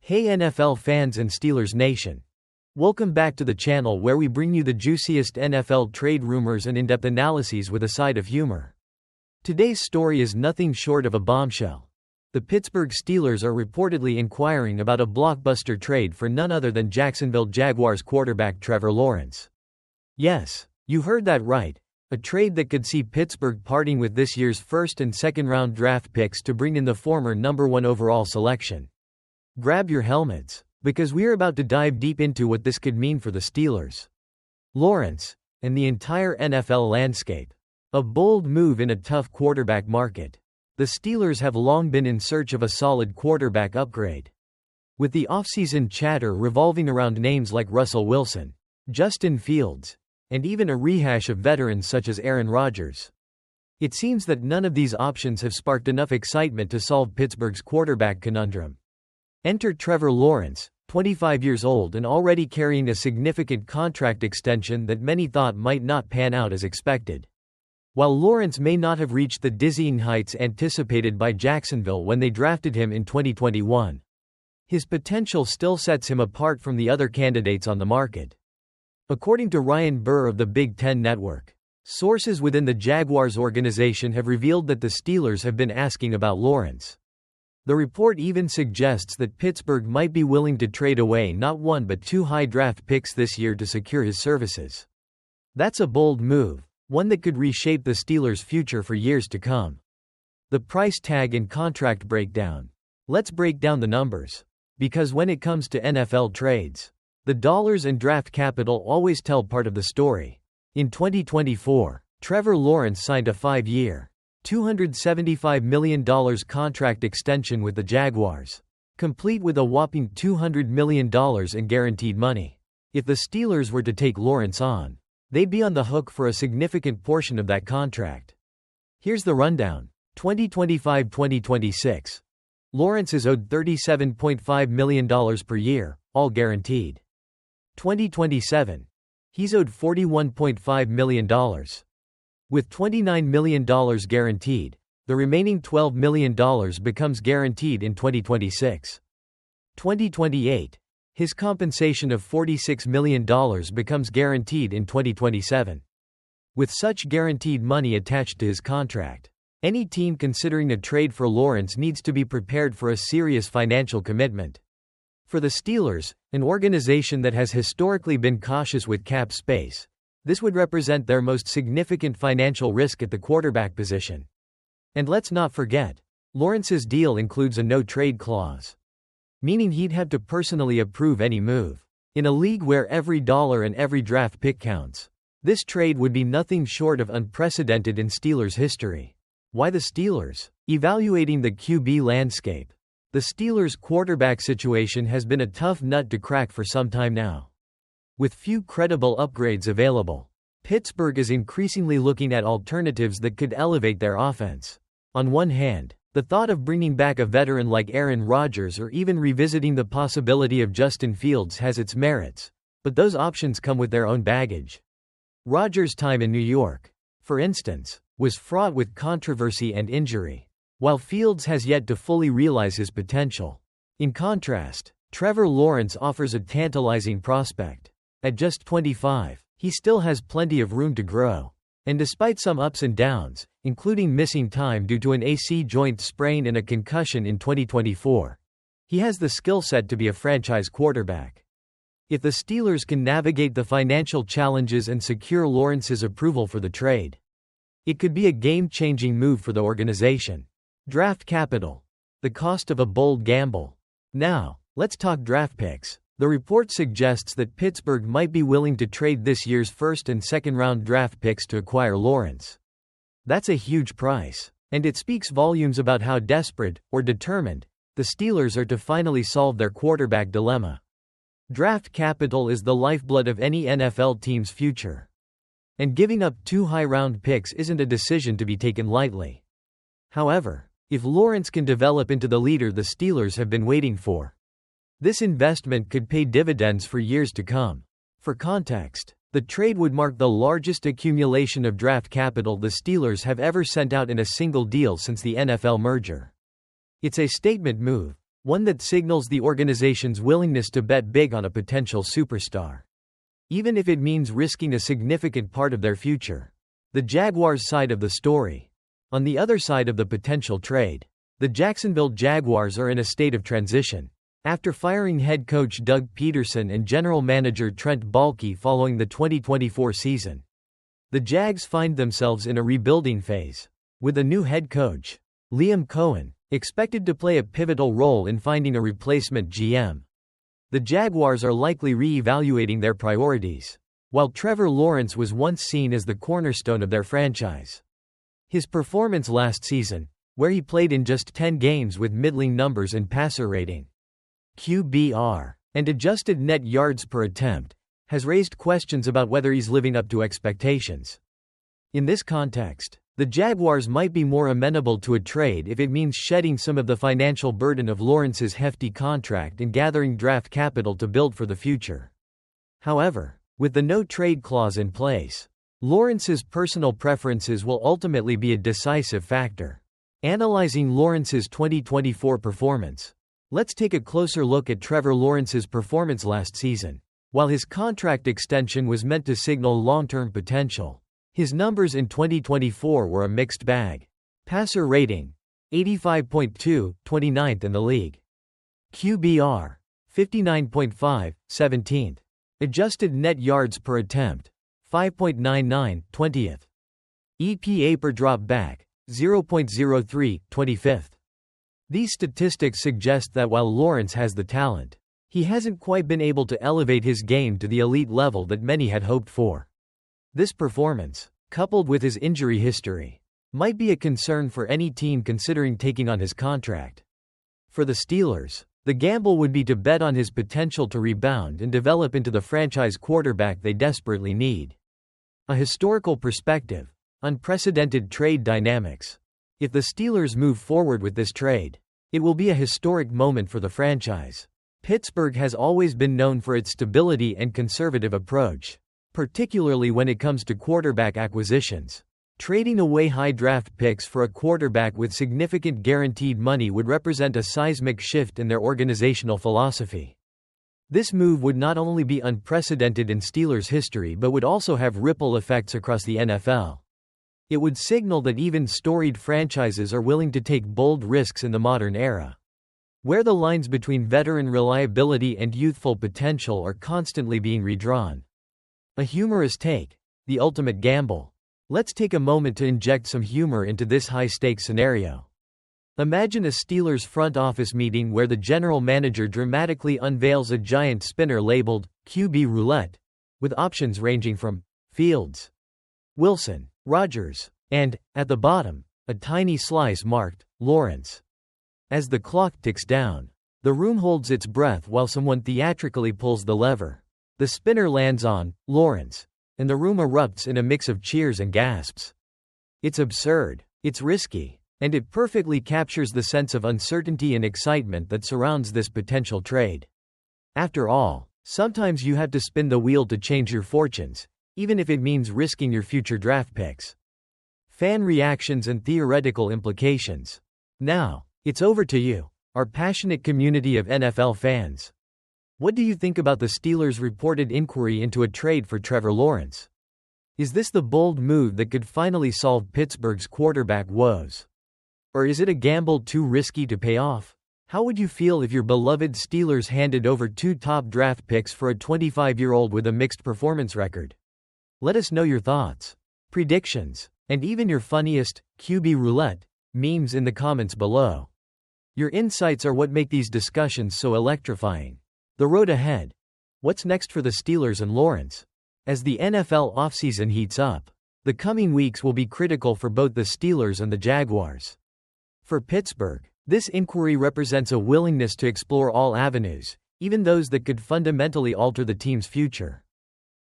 Hey NFL fans and Steelers Nation. Welcome back to the channel where we bring you the juiciest NFL trade rumors and in-depth analyses with a side of humor. Today's story is nothing short of a bombshell. The Pittsburgh Steelers are reportedly inquiring about a blockbuster trade for none other than Jacksonville Jaguars quarterback Trevor Lawrence. Yes, you heard that right. A trade that could see Pittsburgh parting with this year's first and second round draft picks to bring in the former number 1 overall selection. Grab your helmets, because we're about to dive deep into what this could mean for the Steelers, Lawrence, and the entire NFL landscape. A bold move in a tough quarterback market. The Steelers have long been in search of a solid quarterback upgrade. With the offseason chatter revolving around names like Russell Wilson, Justin Fields, and even a rehash of veterans such as Aaron Rodgers, it seems that none of these options have sparked enough excitement to solve Pittsburgh's quarterback conundrum. Enter Trevor Lawrence, 25 years old and already carrying a significant contract extension that many thought might not pan out as expected. While Lawrence may not have reached the dizzying heights anticipated by Jacksonville when they drafted him in 2021, his potential still sets him apart from the other candidates on the market. According to Ryan Burr of the Big Ten Network, sources within the Jaguars organization have revealed that the Steelers have been asking about Lawrence. The report even suggests that Pittsburgh might be willing to trade away not 1 but 2 high draft picks this year to secure his services. That's a bold move, one that could reshape the Steelers' future for years to come. The price tag and contract breakdown. Let's break down the numbers. Because when it comes to NFL trades, the dollars and draft capital always tell part of the story. In 2024, Trevor Lawrence signed a 5-year, $275 million contract extension with the Jaguars, complete with a whopping $200 million in guaranteed money. If the Steelers were to take Lawrence on, they'd be on the hook for a significant portion of that contract. Here's the rundown. 2025-2026. Lawrence is owed $37.5 million per year, all guaranteed. 2027. He's owed $41.5 million. With $29 million guaranteed, the remaining $12 million becomes guaranteed in 2026. 2028. His compensation of $46 million becomes guaranteed in 2027. With such guaranteed money attached to his contract, any team considering a trade for Lawrence needs to be prepared for a serious financial commitment. For the Steelers, an organization that has historically been cautious with cap space, this would represent their most significant financial risk at the quarterback position. And let's not forget, Lawrence's deal includes a no-trade clause, meaning he'd have to personally approve any move. In a league where every dollar and every draft pick counts, this trade would be nothing short of unprecedented in Steelers history. Why the Steelers? Evaluating the QB landscape. The Steelers' quarterback situation has been a tough nut to crack for some time now. With few credible upgrades available, Pittsburgh is increasingly looking at alternatives that could elevate their offense. On one hand, the thought of bringing back a veteran like Aaron Rodgers or even revisiting the possibility of Justin Fields has its merits, but those options come with their own baggage. Rodgers' time in New York, for instance, was fraught with controversy and injury, while Fields has yet to fully realize his potential. In contrast, Trevor Lawrence offers a tantalizing prospect. At just 25, he still has plenty of room to grow. And despite some ups and downs, including missing time due to an AC joint sprain and a concussion in 2024, he has the skill set to be a franchise quarterback. If the Steelers can navigate the financial challenges and secure Lawrence's approval for the trade, it could be a game-changing move for the organization. Draft capital. The cost of a bold gamble. Now, let's talk draft picks. The report suggests that Pittsburgh might be willing to trade this year's first and second round draft picks to acquire Lawrence. That's a huge price, and it speaks volumes about how desperate, or determined, the Steelers are to finally solve their quarterback dilemma. Draft capital is the lifeblood of any NFL team's future. And giving up 2 high-round picks isn't a decision to be taken lightly. However, if Lawrence can develop into the leader the Steelers have been waiting for, this investment could pay dividends for years to come. For context, the trade would mark the largest accumulation of draft capital the Steelers have ever sent out in a single deal since the NFL merger. It's a statement move, one that signals the organization's willingness to bet big on a potential superstar, even if it means risking a significant part of their future. The Jaguars' side of the story. On the other side of the potential trade, the Jacksonville Jaguars are in a state of transition. After firing head coach Doug Peterson and general manager Trent Baalke following the 2024 season, the Jags find themselves in a rebuilding phase. With a new head coach, Liam Cohen, expected to play a pivotal role in finding a replacement GM, the Jaguars are likely re-evaluating their priorities. While Trevor Lawrence was once seen as the cornerstone of their franchise, his performance last season, where he played in just 10 games with middling numbers in passer rating, QBR, and adjusted net yards per attempt, has raised questions about whether he's living up to expectations. In this context, the Jaguars might be more amenable to a trade if it means shedding some of the financial burden of Lawrence's hefty contract and gathering draft capital to build for the future. However, with the no-trade clause in place, Lawrence's personal preferences will ultimately be a decisive factor. Analyzing Lawrence's 2024 performance. Let's take a closer look at Trevor Lawrence's performance last season. While his contract extension was meant to signal long-term potential, his numbers in 2024 were a mixed bag. Passer rating, 85.2, 29th in the league. QBR, 59.5, 17th. Adjusted net yards per attempt, 5.99, 20th. EPA per drop back, 0.03, 25th. These statistics suggest that while Lawrence has the talent, he hasn't quite been able to elevate his game to the elite level that many had hoped for. This performance, coupled with his injury history, might be a concern for any team considering taking on his contract. For the Steelers, the gamble would be to bet on his potential to rebound and develop into the franchise quarterback they desperately need. A historical perspective. Unprecedented trade dynamics. If the Steelers move forward with this trade, it will be a historic moment for the franchise. Pittsburgh has always been known for its stability and conservative approach, particularly when it comes to quarterback acquisitions. Trading away high draft picks for a quarterback with significant guaranteed money would represent a seismic shift in their organizational philosophy. This move would not only be unprecedented in Steelers history but would also have ripple effects across the NFL. It would signal that even storied franchises are willing to take bold risks in the modern era, where the lines between veteran reliability and youthful potential are constantly being redrawn. A humorous take, the ultimate gamble. Let's take a moment to inject some humor into this high-stakes scenario. Imagine a Steelers front office meeting where the general manager dramatically unveils a giant spinner labeled QB Roulette, with options ranging from Fields, Wilson, Rodgers, and, at the bottom, a tiny slice marked Lawrence. As the clock ticks down, the room holds its breath while someone theatrically pulls the lever. The spinner lands on Lawrence, and the room erupts in a mix of cheers and gasps. It's absurd, it's risky, and it perfectly captures the sense of uncertainty and excitement that surrounds this potential trade. After all, sometimes you have to spin the wheel to change your fortunes, even if it means risking your future draft picks. Fan reactions and theoretical implications. Now, it's over to you, our passionate community of NFL fans. What do you think about the Steelers' reported inquiry into a trade for Trevor Lawrence? Is this the bold move that could finally solve Pittsburgh's quarterback woes? Or is it a gamble too risky to pay off? How would you feel if your beloved Steelers handed over 2 top draft picks for a 25-year-old with a mixed performance record? Let us know your thoughts, predictions, and even your funniest QB Roulette memes in the comments below. Your insights are what make these discussions so electrifying. The road ahead. What's next for the Steelers and Lawrence? As the NFL offseason heats up, the coming weeks will be critical for both the Steelers and the Jaguars. For Pittsburgh, this inquiry represents a willingness to explore all avenues, even those that could fundamentally alter the team's future.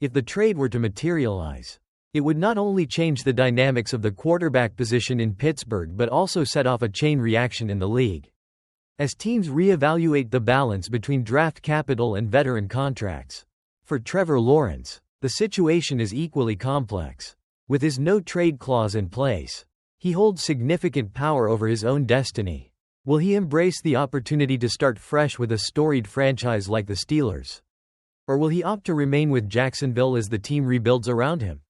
If the trade were to materialize, it would not only change the dynamics of the quarterback position in Pittsburgh but also set off a chain reaction in the league. As teams reevaluate the balance between draft capital and veteran contracts. For Trevor Lawrence, the situation is equally complex. With his no-trade clause in place, he holds significant power over his own destiny. Will he embrace the opportunity to start fresh with a storied franchise like the Steelers? Or will he opt to remain with Jacksonville as the team rebuilds around him?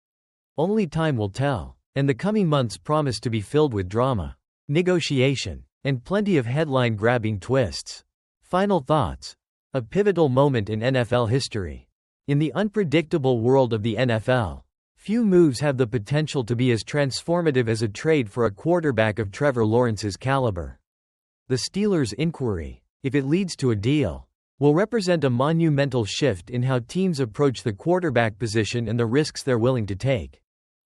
Only time will tell, and the coming months promise to be filled with drama, negotiation, and plenty of headline-grabbing twists. Final thoughts. A pivotal moment in NFL history. In the unpredictable world of the NFL, few moves have the potential to be as transformative as a trade for a quarterback of Trevor Lawrence's caliber. The Steelers' inquiry, if it leads to a deal, will represent a monumental shift in how teams approach the quarterback position and the risks they're willing to take.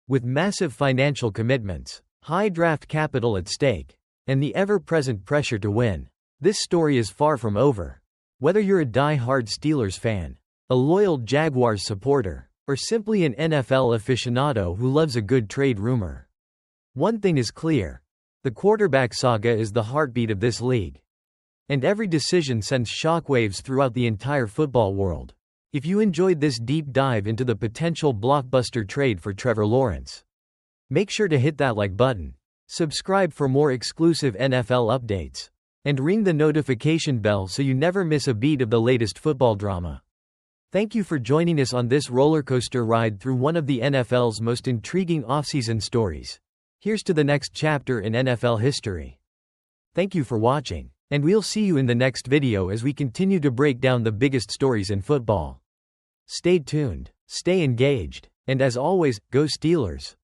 With massive financial commitments, high draft capital at stake, and the ever-present pressure to win, this story is far from over. Whether you're a die-hard Steelers fan, a loyal Jaguars supporter, or simply an NFL aficionado who loves a good trade rumor, one thing is clear. The quarterback saga is the heartbeat of this league. And every decision sends shockwaves throughout the entire football world. If you enjoyed this deep dive into the potential blockbuster trade for Trevor Lawrence, make sure to hit that like button, subscribe for more exclusive NFL updates, and ring the notification bell so you never miss a beat of the latest football drama. Thank you for joining us on this rollercoaster ride through one of the NFL's most intriguing offseason stories. Here's to the next chapter in NFL history. Thank you for watching, and we'll see you in the next video as we continue to break down the biggest stories in football. Stay tuned, stay engaged, and as always, go Steelers!